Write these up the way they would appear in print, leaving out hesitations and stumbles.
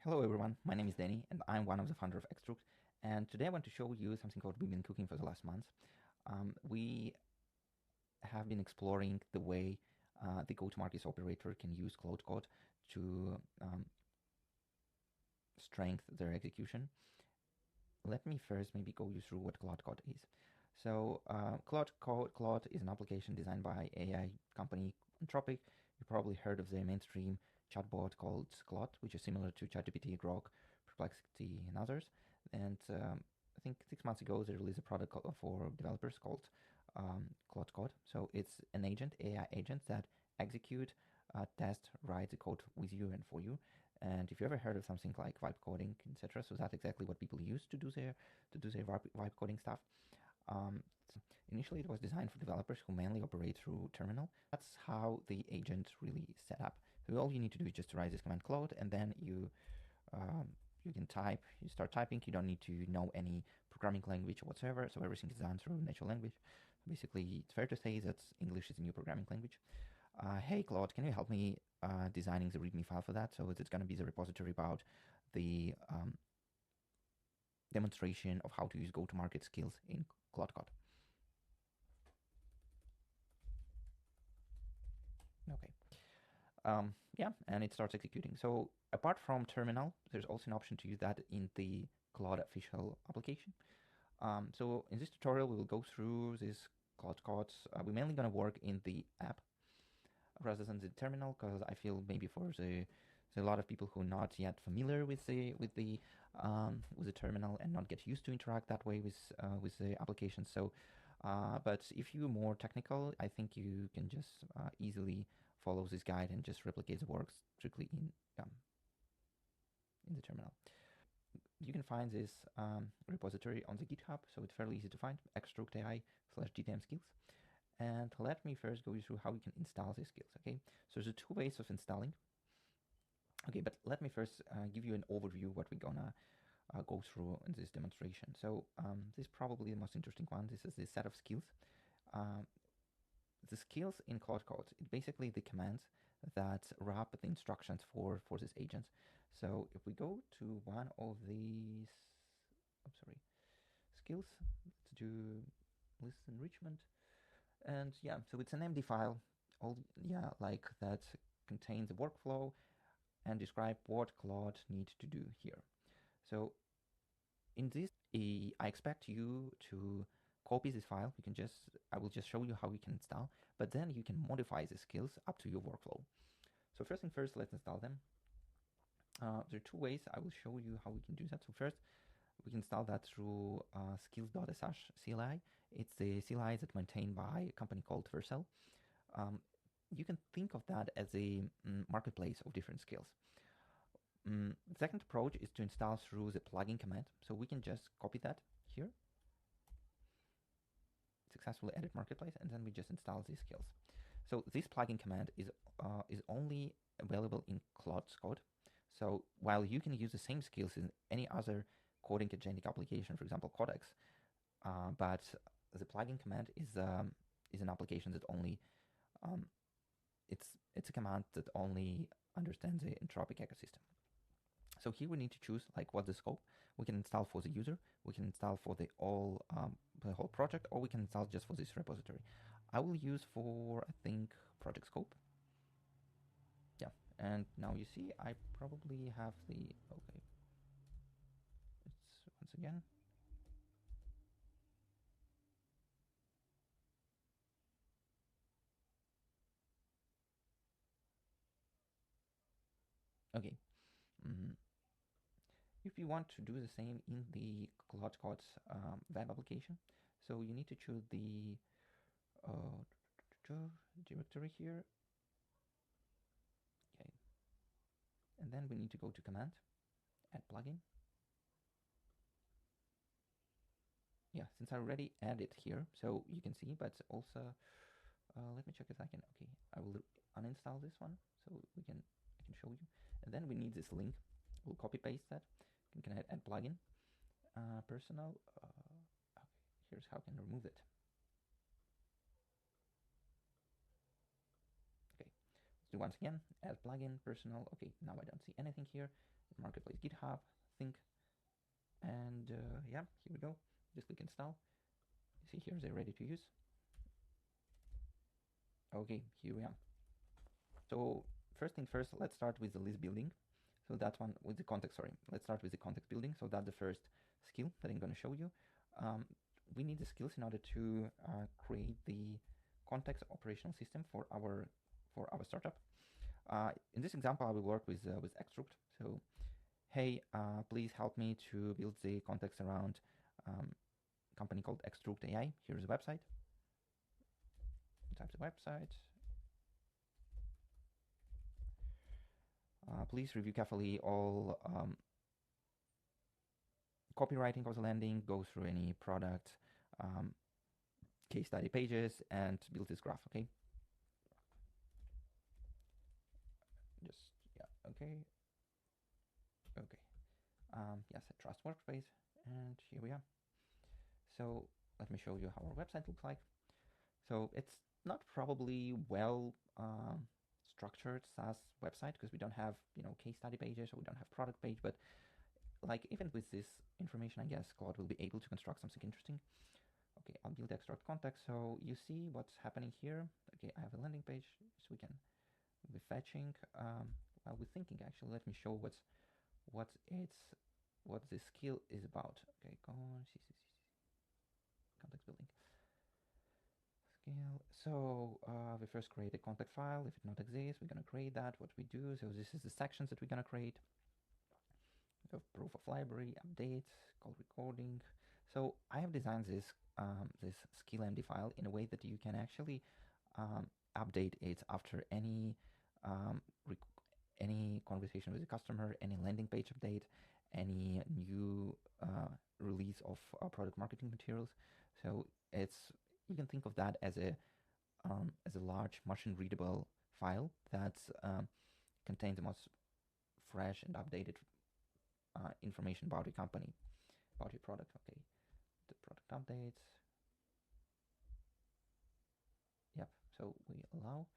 Hello everyone, my name is Danny and I'm one of the founder of Extruct, and today I want to show you something called we've been cooking for the last month. We have been exploring the way the go-to-market operator can use Claude Code to strengthen their execution. Let me first maybe go you through what Claude Code is. So Claude is an application designed by AI company Anthropic. You probably heard of the mainstream chatbot called Claude, which is similar to ChatGPT, Grok, Perplexity, and others. And I think 6 months ago they released a product for developers called Claude Code. So it's an agent, AI agent that execute, test, write the code with you and for you. And if you ever heard of something like vibe coding, etc., so that's exactly what people use to do their vibe coding stuff. So initially, it was designed for developers who mainly operate through terminal. That's how the agent really set up. So all you need to do is just write this command Claude, and then you can type. You start typing. You don't need to know any programming language whatsoever. So everything is done through natural language. Basically, it's fair to say that English is a new programming language. Hey Claude, can you help me designing the README file for that? So it's going to be the repository about the demonstration of how to use go-to-market skills in Claude Code. Okay. Yeah, and it starts executing. So apart from terminal, there's also an option to use that in the Claude official application. So in this tutorial, we will go through this Claude Codes. We're mainly going to work in the app rather than the terminal, because I feel maybe for a lot of people who are not yet familiar with the terminal and not get used to interact that way with the application. So, but if you're more technical, I think you can just easily follow this guide and just replicate the work strictly in the terminal. You can find this repository on the GitHub, so it's fairly easy to find, extruct.ai/GTM skills. And let me first go through how you can install these skills, okay? So there's two ways of installing. Okay, but let me first give you an overview what we're gonna go through in this demonstration. So this is probably the most interesting one. This is the set of skills. The skills in Claude Code, it's basically the commands that wrap the instructions for this agent. So if we go to one of these, I'm sorry, skills, let's do list enrichment. And yeah, so it's an MD file, like that contains a workflow and describe what Claude needs to do here. So in this, I expect you to copy this file. I will just show you how you can install, but then you can modify the skills up to your workflow. So first thing first, let's install them. There are two ways. I will show you how we can do that. So first, we can install that through skills.sh CLI. It's the CLI that's maintained by a company called Vercel. You can think of that as a marketplace of different skills. The second approach is to install through the plugin command. So we can just copy that here, successfully edit marketplace, and then we just install these skills. So this plugin command is only available in Claude's code. So while you can use the same skills in any other coding agentic application, for example, Codex, but the plugin command is an application that only it's a command that only understands the Anthropic ecosystem. So here we need to choose like what's the scope. We can install for the user, we can install for the whole project, or we can install just for this repository. I will use for, I think, project scope. Yeah, and now you see I probably have the, okay, it's once again. Okay. If you want to do the same in the Claude Code's web application, so you need to choose the directory here. Okay. And then we need to go to command, add plugin. Yeah, since I already added here, so you can see, but also, let me check if I can, okay, I will uninstall this one, so I can show you. And then we need this link. We'll copy paste that. You can add plugin, personal, okay, here's how I can remove it. Okay, let's do once again, add plugin, personal, okay, now I don't see anything here. marketplace GitHub thing, and yeah, here we go. Just click install. You see here they're ready to use. Okay, here we are. So first thing first, let's start with the list building. So that one with the context, sorry. Let's start with the context building. So that's the first skill that I'm going to show you. We need the skills in order to create the context operational system for our startup. In this example, I will work with Extruct. So, hey, please help me to build the context around company called Extruct AI. Here's the website. Type the website. Please review carefully all copywriting of the landing, go through any product case study pages, and build this graph, okay? Just, yeah, okay. Okay. Yes, a trust workspace, and here we are. So let me show you how our website looks like. So it's not probably well structured SaaS website because we don't have, you know, case study pages, or we don't have product page, but like even with this information, I guess Claude will be able to construct something interesting. Okay, I'll build extract context. So you see what's happening here. Okay, I have a landing page, so we can be fetching. While we're thinking, actually, let me show what this skill is about. Okay, go on, context building. Skill. So we first create a context file. If it not exists, we're gonna create that. What we do. So this is the sections that we're gonna create. So proof of library, updates, call recording. So I have designed this this skill MD file in a way that you can actually update it after any conversation with the customer, any landing page update, any new release of product marketing materials. So you can think of that as a large machine readable file that contains the most fresh and updated information about your company, about your product. Okay, the product updates. Yep, so we allow.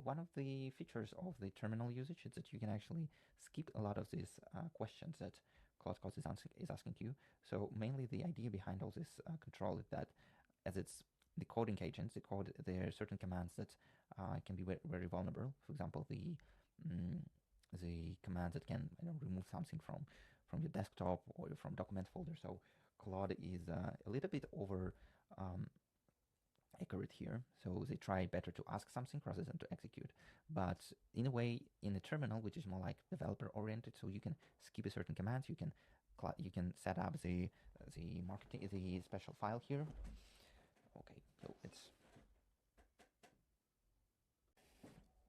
One of the features of the terminal usage is that you can actually skip a lot of these questions that Claude is asking you. So mainly the idea behind all this control is that as it's the coding agents, there are certain commands that can be very vulnerable. For example, the commands that can remove something from your desktop or from document folder. So Claude is a little bit over accurate here. So they try better to ask something rather than to execute. But in a way, in a terminal, which is more like developer oriented, so you can skip a certain commands. You can set up the special file here. Okay, so it's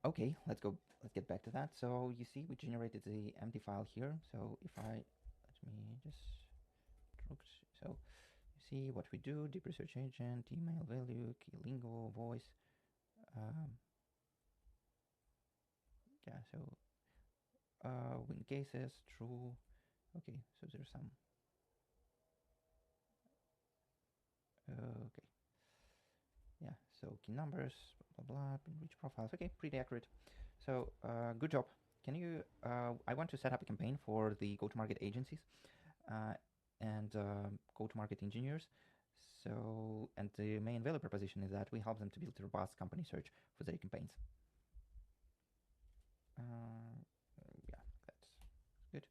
okay. Let's get back to that. So you see, we generated the empty file here. So if let me just so you see what we do: deep research agent, email value, key lingo, voice. Yeah. So win cases, true. Okay. So there's some. Okay. Yeah. So key numbers, blah blah blah, enrich profiles. Okay, pretty accurate. So good job. Can you? I want to set up a campaign for the go-to-market agencies and go-to-market engineers. So, and the main value proposition is that we help them to build a robust company search for their campaigns. Yeah, that's good.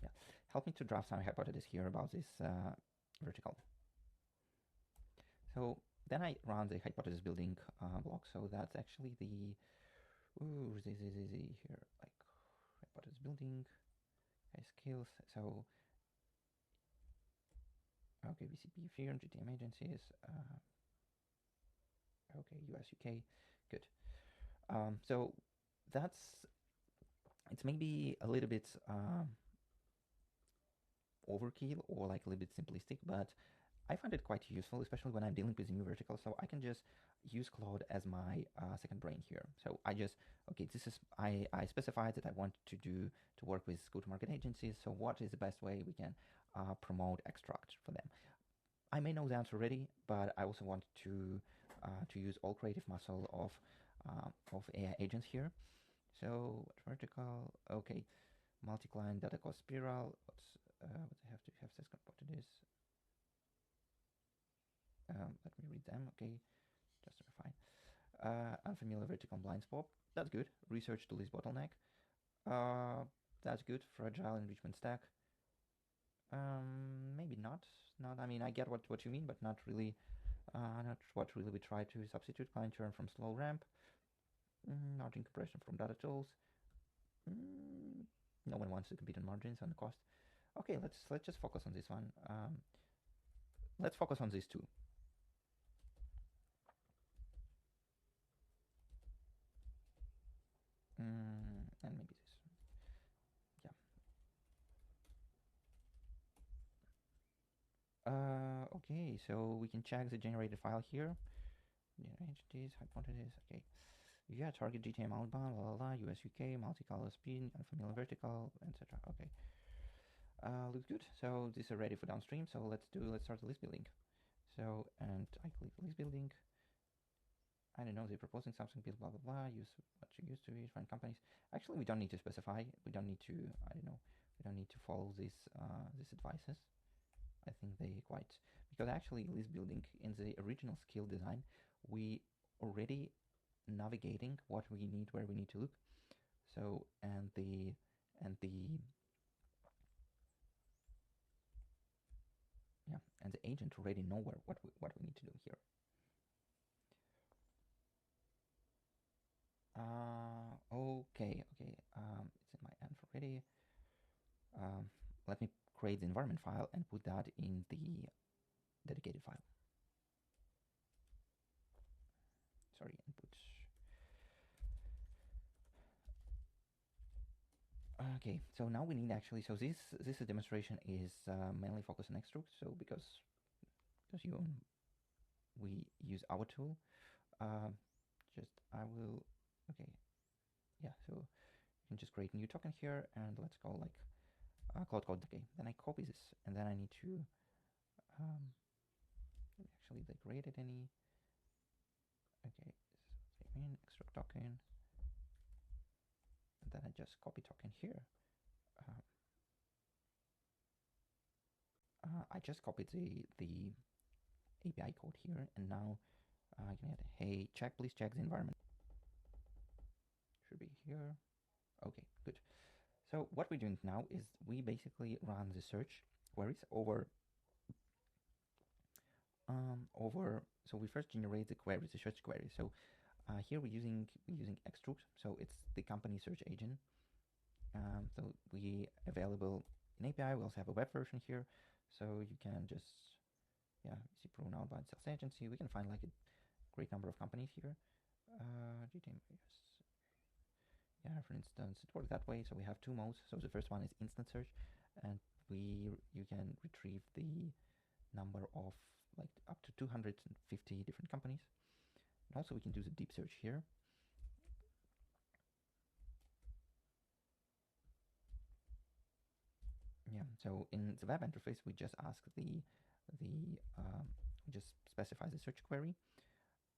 Yeah, help me to draft some hypothesis here about this vertical. So then I run the hypothesis building block. So that's actually the here, like hypothesis building, skills. So okay, VCP, Fear, GTM agencies. Okay, US, UK, good. So it's maybe a little bit overkill or like a little bit simplistic, but I find it quite useful, especially when I'm dealing with a new vertical. So I can just use Claude as my second brain here. So I specified that I want to work with go-to-market agencies. So what is the best way we can promote extract for them? I may know the answer already, but I also want to use all creative muscle of AI agents here. So vertical, okay. multi-client data cost spiral. What I have to have this what it is. Let me read them. Okay, just fine. Unfamiliar vertical blind spot. That's good. Research to list bottleneck. That's good. Fragile enrichment stack. Maybe not. Not. I mean, I get what you mean, but not really. Not what really we try to substitute. Client churn from slow ramp. Margin compression from data tools. No one wants to compete on margins and cost. Okay, let's just focus on this one. Let's focus on these two. And maybe this. Yeah. Okay, so we can check the generated file here. Entities, hypothesis. Okay. Yeah, target GTM outbound, la la la, US UK, multicolor speed, unfamiliar vertical, etc. Okay. Looks good. So this is ready for downstream. So let's start the list building. So, and I click list building. I don't know, they're proposing something, blah blah blah. Use what you used to find companies. Actually, we don't need to specify. We don't need to. I don't know. We don't need to follow these advices. I think they quite, because actually list building in the original skill design, we already navigating what we need, where we need to look. So and the yeah, and the agent already know what we need to do here. Okay. It's in my env already. Let me create the environment file and put that in the dedicated file. Sorry, input. Okay, so now we need actually, so this demonstration is mainly focused on extrude. So because we use our tool, I will, okay, yeah, so you can just create a new token here and let's go like Claude code. Okay, then I copy this and then I need to actually they created any. Okay, so in extract token, and then I just copy token here. I just copied the API code here, and now I can add, hey, please check the environment. Should be here. Okay, good. So what we're doing now is we basically run the search queries over. So we first generate the queries, the search query. So here we're using extrude, so it's the company search agent. So we available in API. We also have a web version here, so you can just see proven outbound sales agency. We can find like a great number of companies here. GTM, yes. Yeah, for instance, it works that way. So we have two modes. So the first one is instant search, and you can retrieve the number of like up to 250 different companies. And also we can do the deep search here. Yeah, so in the web interface, we just ask we just specify the search query,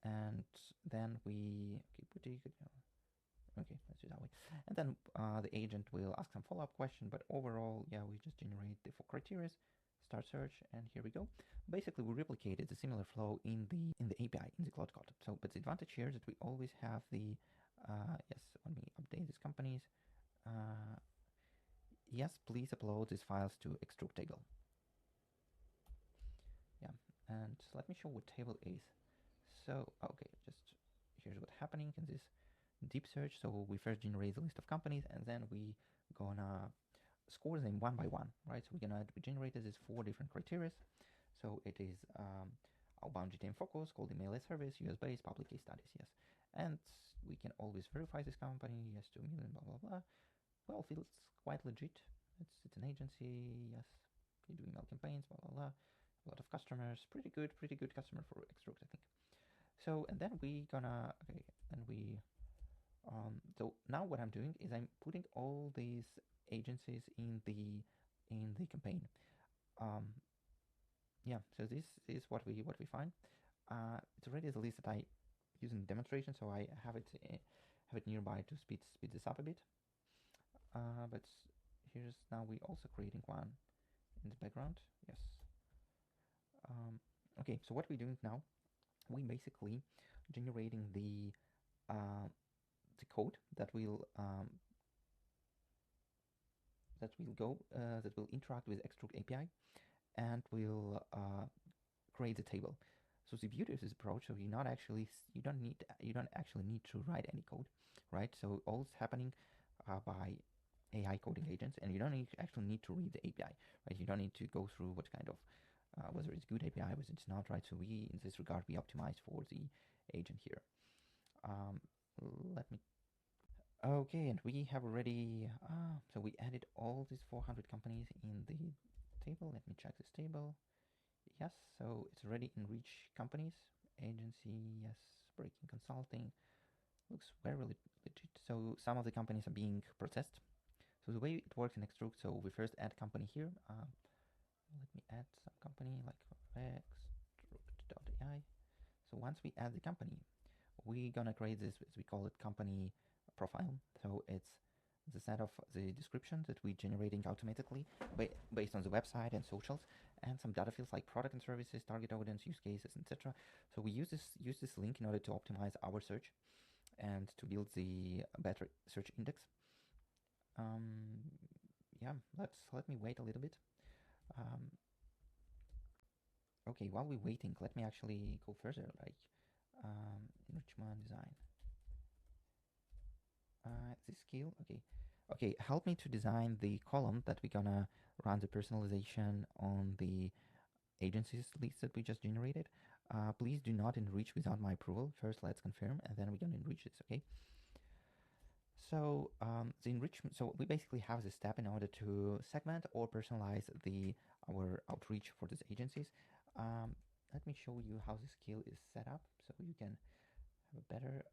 and then we okay, let's do that way. And then the agent will ask some follow-up question, but overall, yeah, we just generate the 4 criteria, start search, and here we go. Basically, we replicated a similar flow in the API, in the Claude code. So, but the advantage here is that we always have the yes, when we update these companies, yes, please upload these files to extrude table. Yeah, and let me show what table is. So, okay, just here's what's happening in this deep search. So we first generate the list of companies, and then we gonna score them one by one, right? So we generated these 4 different criteria. So it is outbound GTM focus, cold email service, US based, public case studies, yes. And we can always verify this company, yes, 2 million, blah blah blah. Well, feels quite legit. It's an agency, yes. You do email campaigns, blah blah blah. A lot of customers, pretty good customer for extrude, I think. So and then we gonna so now what I'm doing is I'm putting all these agencies in the campaign. Yeah, so this is what we find. It's already the list that I use in the demonstration, so I have it nearby to speed this up a bit. But here's now we also creating one in the background. Yes. Okay, so what we're doing now, we basically generating the code that will interact with Extruct API and will create the table. So the beauty of this approach, so you don't actually need to write any code, right? So all is happening by AI coding agents, and you don't actually need to read the API, right? You don't need to go through what kind of whether it's good API, whether it's not, right? So we, in this regard, we optimize for the agent here. Let me. Okay, and we have already. So we added all these 400 companies in the table. Let me check this table. Yes, so it's already in reach companies. Agency, yes, breaking consulting. Looks very legit. So some of the companies are being processed. So the way it works in Extruct, so we first add company here. Let me add some company like extruct.ai. So once we add the company, we're gonna create this, as we call it, company profile. So it's the set of the description that we're generating automatically based on the website and socials, and some data fields like product and services, target audience, use cases, etc. So we use this link in order to optimize our search and to build the better search index. Yeah, let me wait a little bit. Okay, while we're waiting, let me actually go further, like enrichment design. This skill, okay, help me to design the column that we're gonna run the personalization on the agencies list that we just generated. Please do not enrich without my approval. First, let's confirm, and then we're gonna enrich this, okay? So the enrichment, so we basically have this step in order to segment or personalize our outreach for these agencies. Let me show you how the skill is set up so you can have a better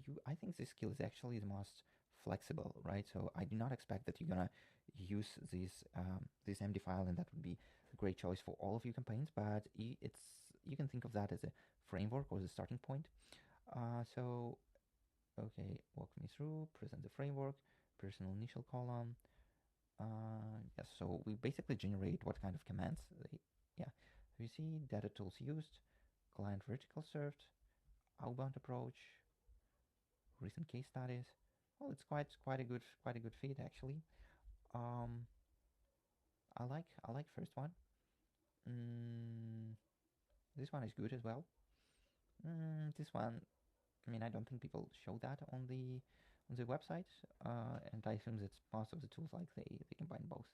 view. I think this skill is actually the most flexible, right? So I do not expect that you're gonna use this MD file and that would be a great choice for all of your campaigns, but you can think of that as a framework or the starting point. So okay, walk me through, present the framework, personal initial column. Yes, so we basically generate what kind of commands yeah. So you see data tools used, client vertical served, outbound approach, recent case studies. Well, it's quite a good fit actually. I like first one. This one is good as well. This one, I mean, I don't think people show that on the website, and I assume that most of the tools like they combine both.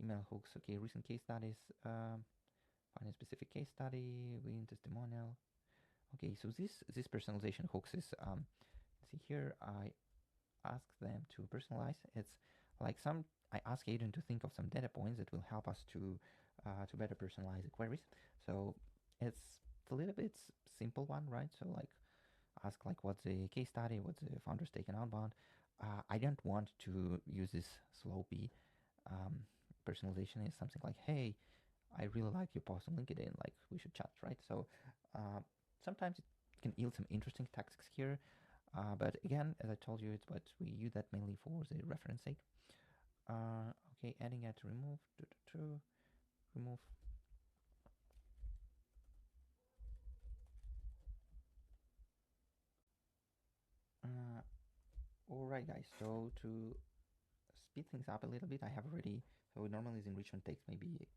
Email hooks, okay, recent case studies, find a specific case study, win testimonial. Okay, so this personalization hooks is see here, I ask them to personalize. It's like I ask agent to think of some data points that will help us to better personalize the queries. So it's a little bit simple one, right? So like ask like what's the case study, what's the founder's taken outbound. I don't want to use this sloppy personalization. Is something like, hey, I really like your post on LinkedIn, like we should chat, right? So sometimes it can yield some interesting tactics here, but again, as I told you, it's what we use that mainly for the reference sake. Okay, adding at remove, remove. All right, guys. So to speed things up a little bit, I have already. So normally the enrichment takes maybe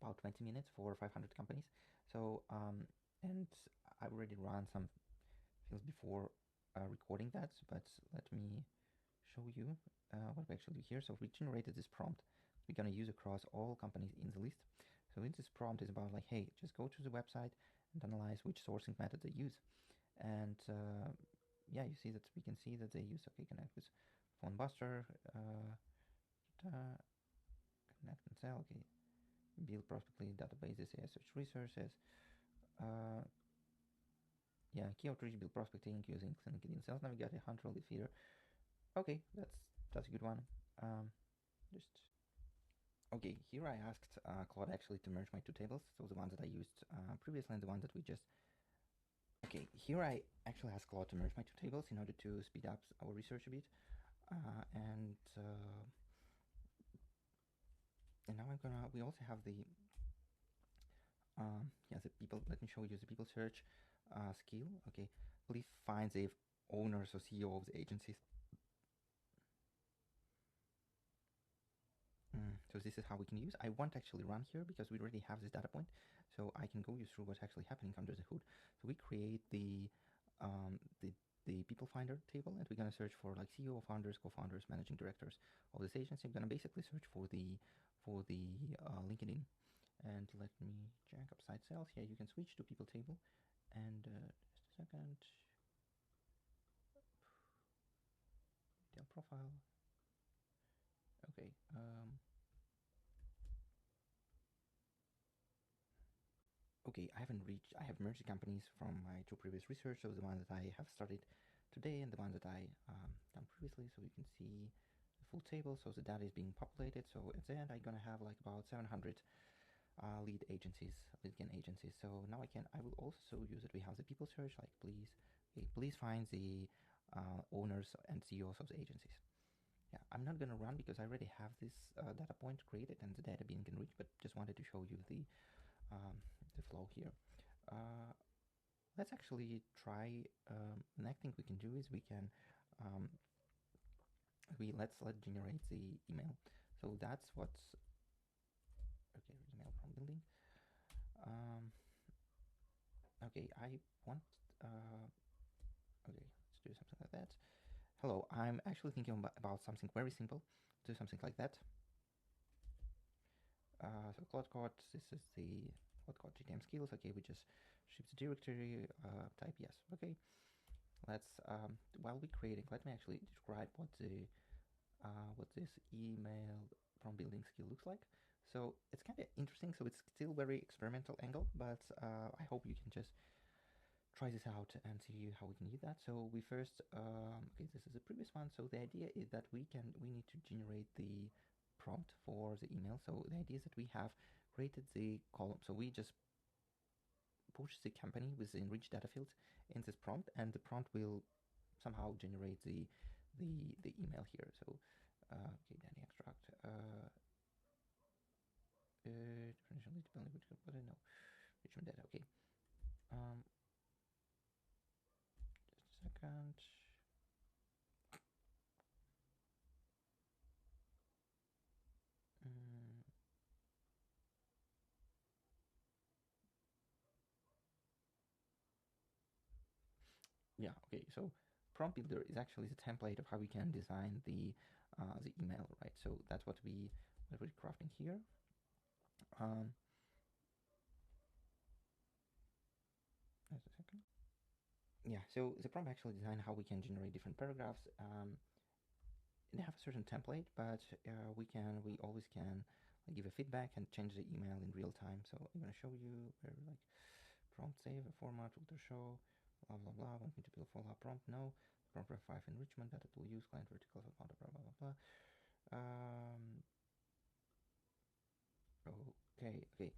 about 20 minutes for 500 companies. So and I've already run some fields before recording that, but let me show you what we actually do here. So we generated this prompt we're going to use across all companies in the list. So in this prompt is about like, hey, just go to the website and analyze which sourcing method they use. And yeah, you see that we can see that they use, okay, connect with phone buster, connect and sell, okay, build prospectly databases, search resources, yeah, key outreach, build prospecting using LinkedIn Sales Navigator, Hunter lead feeder. Okay, that's a good one. Just okay. Here I asked Claude actually to merge my two tables, so the ones that I used previously and the one that we just. Okay, here I actually asked Claude to merge my two tables in order to speed up our research a bit, and we also have the the people. Let me show you the people search skill. Okay, please find the owners or CEO of the agencies. So this is how we can use. I won't actually run here because we already have this data point, so I can go you through what's actually happening under the hood. So we create the people finder table, and we're gonna search for like CEO, founders, co-founders, managing directors of this agency. I'm gonna basically search for the LinkedIn, and let me check upside sales. Here you can switch to people table, and just a second. Detail profile. Okay. Okay, I have merged the companies from my two previous research, so the one that I have started today and the one that I done previously, so you can see the full table. So the data is being populated. So at the end, I'm gonna have like about 700 lead gen agencies. So now I will also use it. We have the people search, like please find the owners and CEOs of the agencies. Yeah, I'm not gonna run because I already have this data point created and the data being enriched, but just wanted to show you the flow here. Let's actually try. Next thing we can do is we can let's generate the email. So that's what's okay. Email from building. Okay, I want. Okay, let's do something like that. Hello, I'm actually thinking about something very simple. Do something like that. So Claude, this is the Claude GTM skills. Okay, we just ship the directory, type yes. Okay, let's while we're creating, let me actually describe what this email from building skill looks like. So it's kind of interesting. So it's still very experimental angle, but I hope you can just try this out and see how we can use that. So we first, okay, this is the previous one. So the idea is that we need to generate the prompt for the email. So the idea is that we have created the column. So we just push the company with the enriched data fields in this prompt, and the prompt will somehow generate the email here. So okay, Danny extract. Differential depending which component. No, Richmond data. Okay. Just a second. Yeah. Okay. So prompt builder is actually the template of how we can design the email, right? So that's what we're crafting here. Just a second. Yeah, so the prompt actually design how we can generate different paragraphs. They have a certain template, but we always can give a feedback and change the email in real time. So I'm gonna show you where like prompt save a format, filter show, blah blah blah. Want me to build follow-up prompt? No. Prompt ref 5 enrichment, data tool use, client vertical, blah blah blah blah blah. Okay.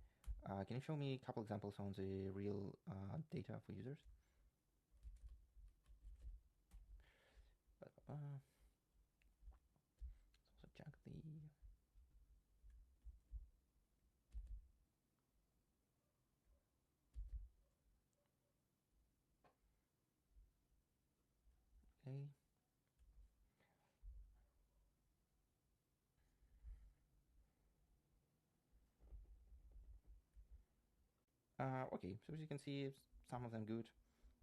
Can you show me a couple examples on the real data for users? Also check the. Okay. Okay, so as you can see, some of them good,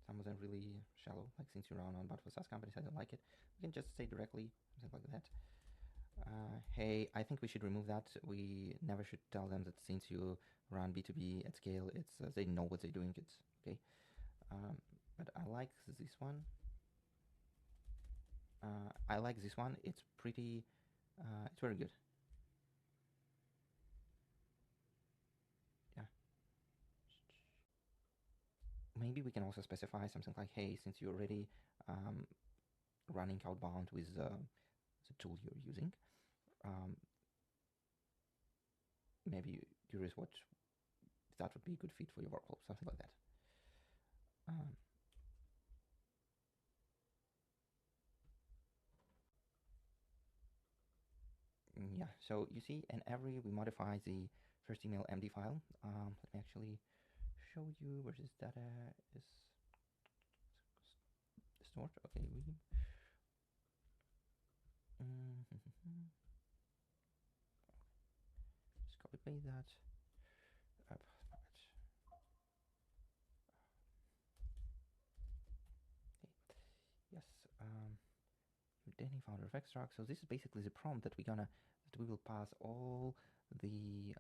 some of them really shallow, like since you're on but for SaaS companies, I don't like it. We can just say directly, something like that. Hey, I think we should remove that. We never should tell them that since you run B2B at scale, it's they know what they're doing. It's okay. But I like this one. I like this one. It's pretty. It's very good. Yeah. Maybe we can also specify something like, hey, since you're already running outbound with the tool you're using, maybe curious what that would be a good fit for your workflow, something like that. yeah, so you see, in every we modify the first email MD file. Let me actually show you where this data is stored. Okay, we just copy paste that. Up. Okay. Yes. Danny founder of extract. So this is basically the prompt that we will pass all the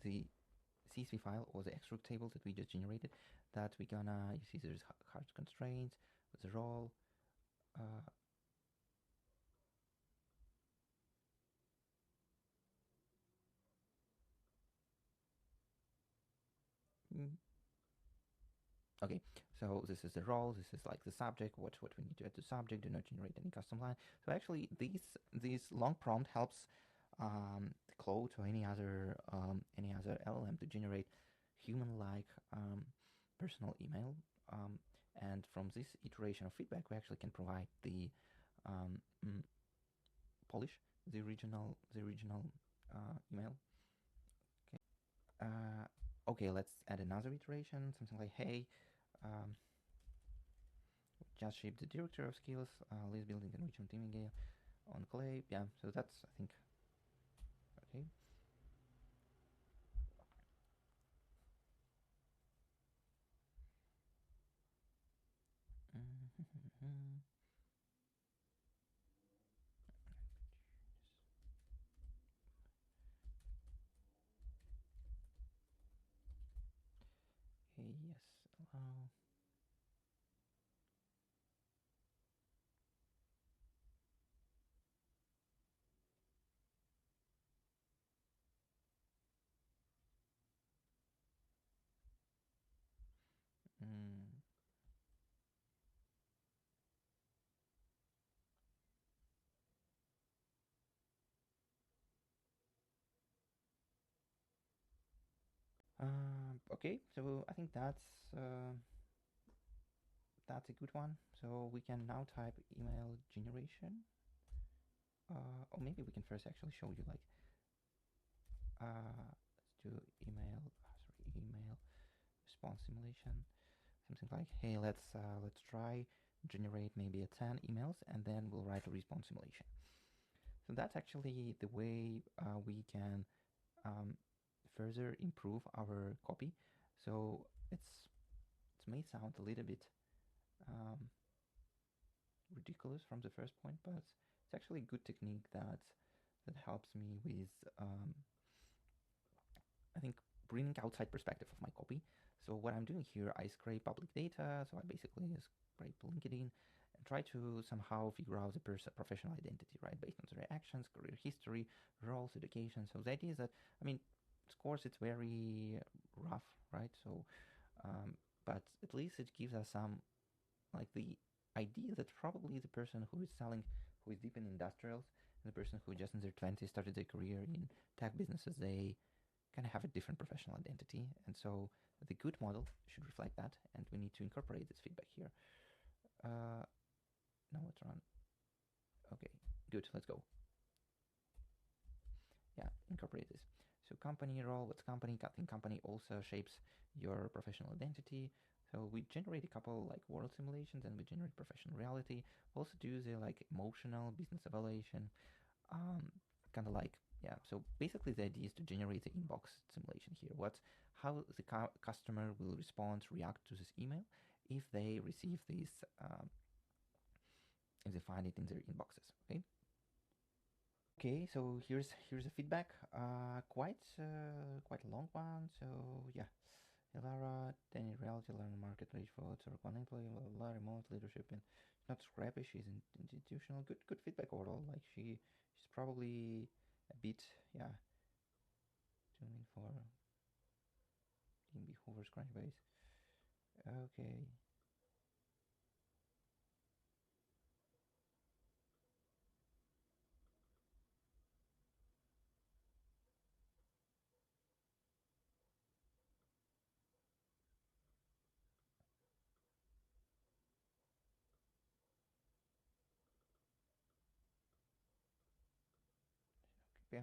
the CSV file or the extract table that we just generated. That we gonna, you see there's hard constraints with the role. Mm, okay, so this is the role. This is like the subject. What we need to add to subject. Do not generate any custom line. So actually, this long prompt helps Claude or any other LLM to generate human-like personal email. And from this iteration of feedback, we actually can provide the um, mm, polish the original email. Okay. Okay, let's add another iteration. Something like, hey. Just shape the director of skills, list building and regional teaming game on clay. Yeah, so that's, I think, okay. Okay, yes, allow. Mm. Okay, so I think that's a good one. So we can now type email generation. Or maybe we can first actually show you like let's do email response simulation. Something like, hey, let's try generate maybe a 10 emails and then we'll write a response simulation. So that's actually the way we can further improve our copy. So it may sound a little bit ridiculous from the first point, but it's actually a good technique that helps me with I think bringing outside perspective of my copy. So what I'm doing here, I scrape public data. So I basically scrape LinkedIn and try to somehow figure out the professional identity, right, based on their actions, career history, roles, education. So the idea is that, I mean, of course, it's very rough, right? So, but at least it gives us some, like, the idea that probably the person who is selling, who is deep in industrials, and the person who just in their 20s started their career in tech businesses, they kind of have a different professional identity. And so the good model should reflect that, and we need to incorporate this feedback here. Now let's run. Okay, good, let's go. Yeah, incorporate this. So company role, what's company? I think company also shapes your professional identity. So we generate a couple like world simulations and we generate professional reality. We also do the like emotional business evaluation. Kind of like, yeah, so basically the idea is to generate the inbox simulation here. How the customer will respond, react to this email if they receive this, if they find it in their inboxes, okay? Okay, so here's the feedback. Quite a long one. So yeah, Ilara, Danny reality, learning market reach for to work one employee, blah, remote leadership, and not scrappy. She's institutional. Good feedback overall. Like she's probably a bit, yeah, tuning for being Hoover's Crunchbase. Okay. API.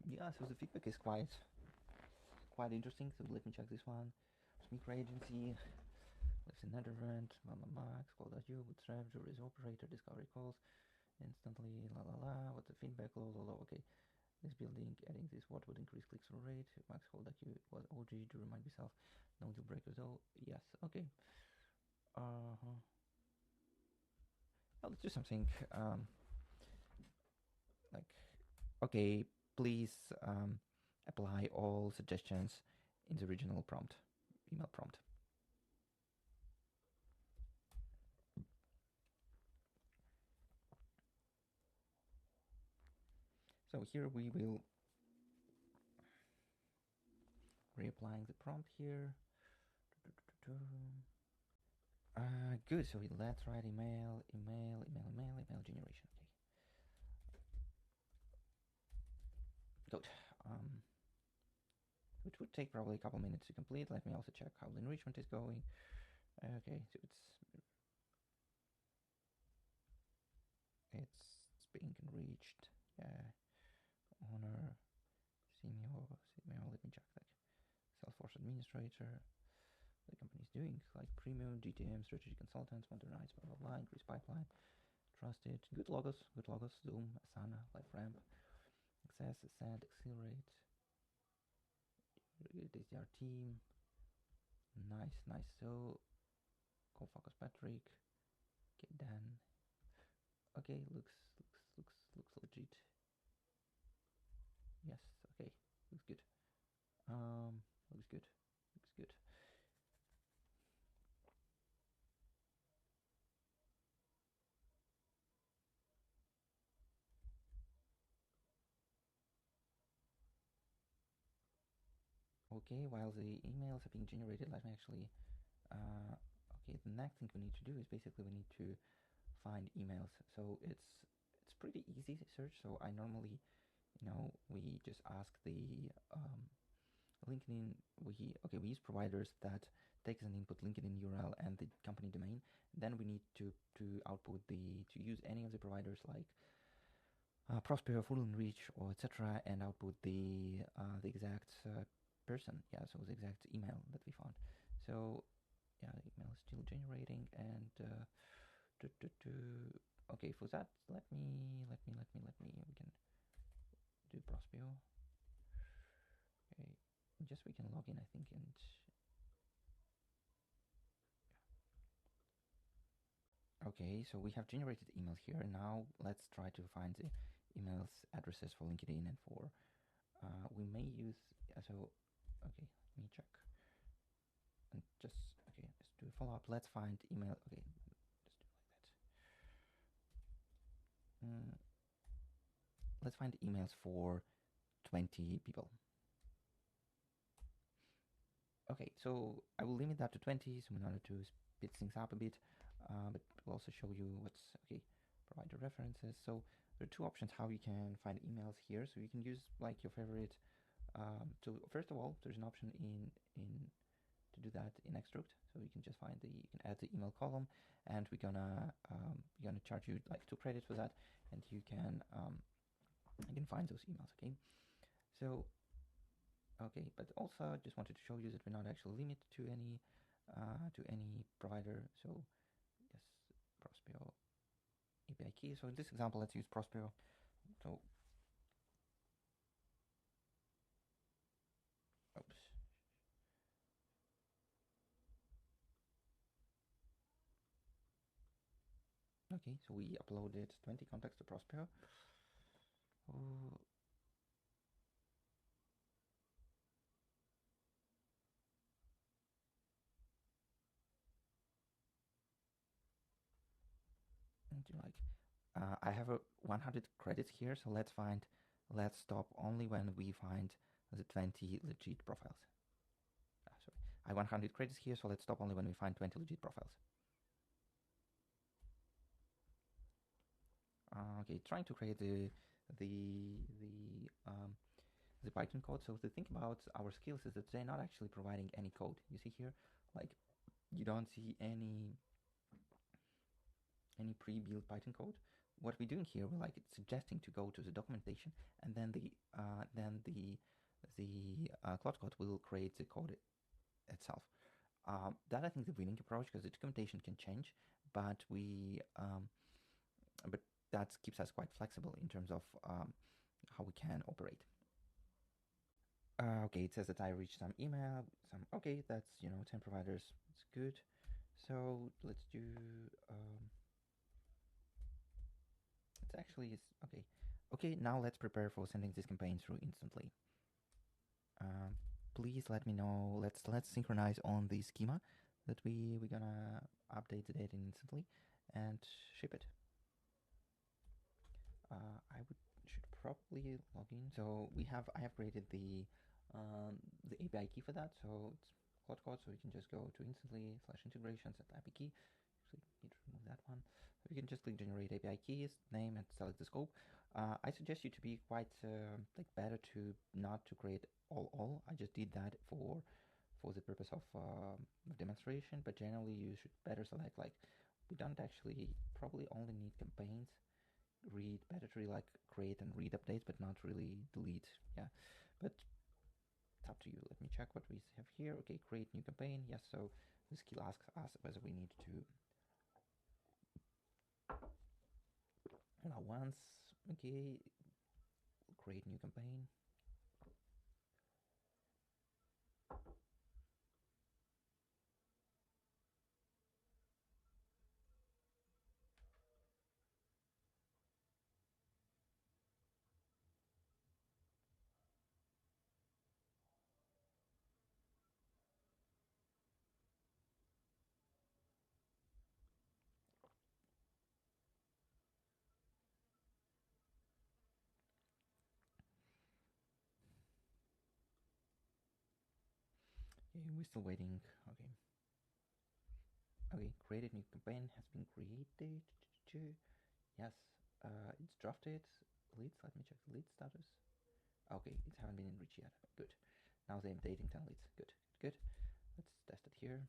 Yeah, so the feedback is quite interesting. So let me check this one. Microagency, lives in Netherlands, Max, Claude.io, Bootstrap, Jury's operator, discovery calls, instantly, la la la, what's the feedback, low, low, low, okay. This building, adding this, what would increase click-through rate? Max Claude.io was OG, to remind myself, no deal breakers though, yes, okay. Well, let's do something, like, okay, please apply all suggestions in the original prompt, email prompt. So here we will reapplying the prompt here. Good. So let's write email generation. Okay. Good. Which would take probably a couple minutes to complete. Let me also check how the enrichment is going. Okay, so it's being enriched. Honor, senior. Let me check that. Salesforce administrator. The company's doing like premium, GTM, strategic consultants, modernize, blah blah blah, increase pipeline, trusted, good logos, Zoom, Asana, LiveRamp, access, ascend, accelerate, this is our team, nice. So call focus Patrick, get done. Okay, looks legit. Yes, okay, looks good. Looks good. Okay, while the emails are being generated, let me actually, okay, the next thing we need to do is basically we need to find emails. So it's pretty easy search. So I normally, we just ask the LinkedIn. We use providers that takes an input LinkedIn URL and the company domain. Then we need to output to use any of the providers like Prospero, Full Reach, or etc., and output the exact person. Yeah, so the exact email that we found. So yeah, the email is still generating, and okay, for that, let me we can do Prospero. Okay, just we can log in, I think, and okay, so we have generated emails here. Now let's try to find the emails addresses for LinkedIn and for we may use so okay, let me check and just okay, let's do a follow-up. Let's find email. Okay, just do like that. Let's find emails for 20 people. Okay, so I will limit that to 20, so in order to speed things up a bit, but we'll also show you what's, okay, provide the references. So there are two options how you can find emails here. So you can use like your favorite, so first of all, there's an option to do that in Extruct. So you can just find you can add the email column, and we're gonna charge you like 2 credits for that, and you can find those emails, okay? So okay, but also just wanted to show you that we're not actually limited to any provider. So yes, Prospero API key. So in this example, let's use Prospero. So oops. Okay, so we uploaded 20 contacts to Prospero. And you're like, I have a 100 credits here, so let's stop only when we find the 20 legit profiles. Sorry, I have 100 credits here, so let's stop only when we find 20 legit profiles. Okay, trying to create the Python code. So the thing about our skills is that they're not actually providing any code. You see here, like you don't see any any pre-built Python code. What we're doing here, we're like it's suggesting to go to the documentation, and then the Claude code will create the code itself. That I think the winning approach, because the documentation can change, but but that keeps us quite flexible in terms of how we can operate. Okay, it says that I reached some email. Okay, that's 10 providers. It's good. So let's do. It's actually is okay. Okay, now let's prepare for sending this campaign through instantly. Please let me know. Let's synchronize on the schema that we're gonna update the data instantly and ship it. I should probably log in. So I have created the API key for that. So it's Claude code. So we can just go to instantly /integrations at API key. Actually, need to remove that one. So we can just click generate API keys, name, and select the scope. I suggest you to be quite like better to not to create all. I just did that for the purpose of demonstration. But generally, you should better select like we don't actually probably only need campaigns. Read better to like create and read updates, but not really delete. Yeah, but it's up to you. Let me check what we have here. Okay, create new campaign. Yes, so the skill asks us whether we need to allow once. Okay, create new campaign. Okay, we're still waiting. Okay. Okay, created new campaign has been created. Yes, it's drafted. Leads, let me check the lead status. Okay, it haven't been enriched yet. Good. Now they're updating 10 leads. Good, good. Let's test it here.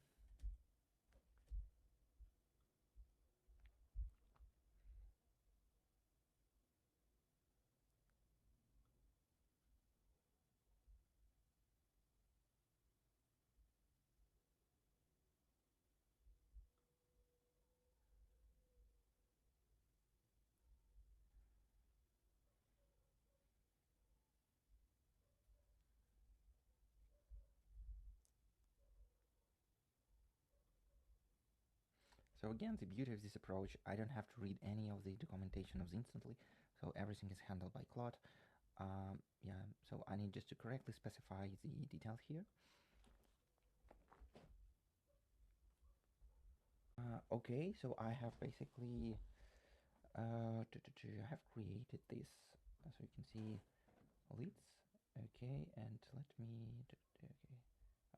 So again, the beauty of this approach, I don't have to read any of the documentation of the instantly, so everything is handled by Claude. Yeah, so I need just to correctly specify the details here. Okay, so I have basically I have created this, so you can see leads. Okay, and let me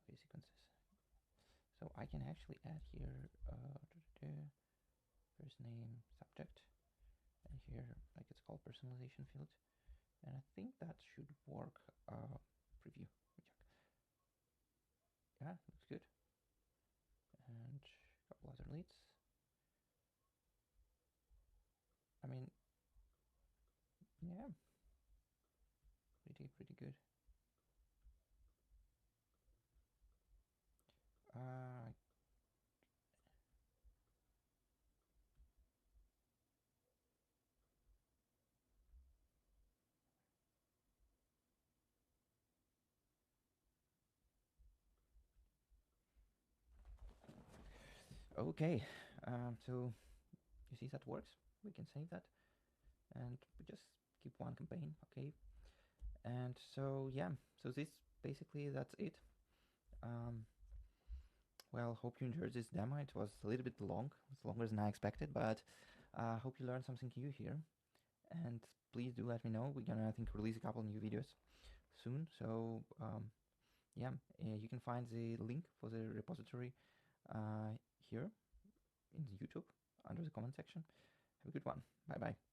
okay sequences. So I can actually add here first name subject, and here like it's called personalization field, and I think that should work. Preview, check. Yeah, looks good. And a couple other leads. I mean, yeah, pretty good. Uh, okay, so you see that works. We can save that, and we just keep one campaign. Okay, and so yeah, so this basically that's it. Well, hope you enjoyed this demo. It was a little bit long, it's longer than I expected, but hope you learned something new here. And please do let me know. We're gonna, I think, release a couple new videos soon. So yeah, you can find the link for the repository here in the YouTube under the comment section. Have a good one. Bye bye.